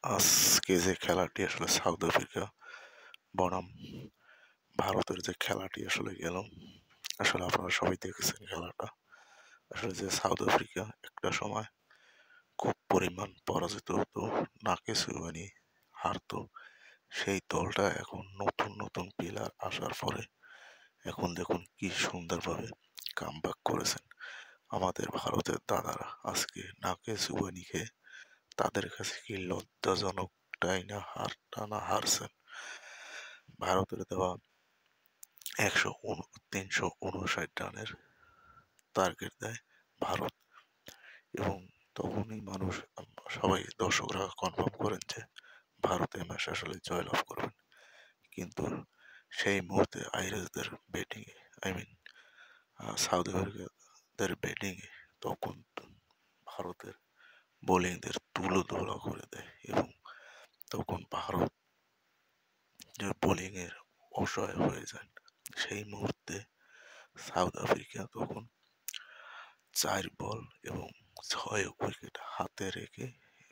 আজকে যে খেলাটি আসলে সাউথ আফ্রিকা বনাম ভারতের যে খেলাটি আসলে গেল, আসলে আপনারা সবাই দেখেছেন খেলাটা। আসলে যে সাউথ আফ্রিকা একটা সময় খুব পরিমাণ পরাজিত হতো, নাকে চুবানি হারতো, সেই দলটা এখন নতুন নতুন প্লেয়ার আসার পরে এখন দেখুন কি সুন্দরভাবে কামব্যাক করেছেন আমাদের ভারতের দাদারা। আজকে নাকে চুবানি খেয়ে তাদের কাছে কি লজ্জাজনকটাই না হারছেন। ভারতের দেওয়া 359 রানের টার্গেট দেয় ভারত, এবং তখনই মানুষ সবাই দর্শকরা কনফার্ম করেন যে ভারত এই ম্যাচ আসলে জয়লাভ করবেন। কিন্তু সেই মুহূর্তে আইরিশদের ব্যাটিং সাউথ আফ্রিকাদের ব্যাটিং তখন ভারতের বোলিংদের তুলোধুলো করে দেয়, এবং তখন ভারত যে বোলিং এর অসহায় হয়ে যায়। সেই মুহূর্তে সাউথ আফ্রিকা তখন 4 বল এবং 6 উইকেট হাতে রেখে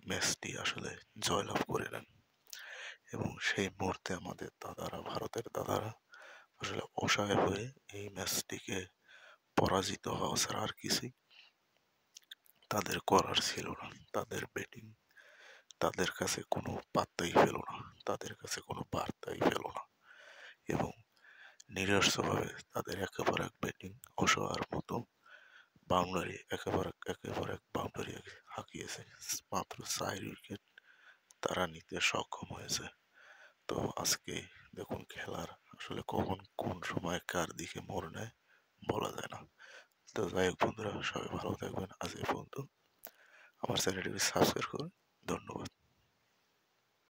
ম্যাচটি আসলে জয়লাভ করে নেন। এবং সেই মুহূর্তে আমাদের দাদারা, ভারতের দাদারা আসলে অসহায় হয়ে এই ম্যাচটিকে পরাজিত হওয়া ছাড়া আর কিছুই তাদের করার ছিল না। তাদের ব্যাটিং তাদের কাছে কোনো পাত্তাই পেল না, তাদের কাছে কোনো বার্তাই পেল না, এবং নিরস্বভাবে তাদের একের এক ব্যাটিং অসহায়ের মতো একেবারে বাউন্ডারি হাঁকিয়েছে। মাত্র 4 উইকেট তারা নিতে সক্ষম হয়েছে। তো আজকে দেখুন খেলার আসলে কখন কোন সময় কার দিকে মোড় নেয় বলা যায় না। তো যাই হোক বন্ধুরা, সবাই ভালো থাকবেন। আজ এই পর্যন্ত। আমার চ্যানেলটিকে সাবস্ক্রাইব করুন। ধন্যবাদ।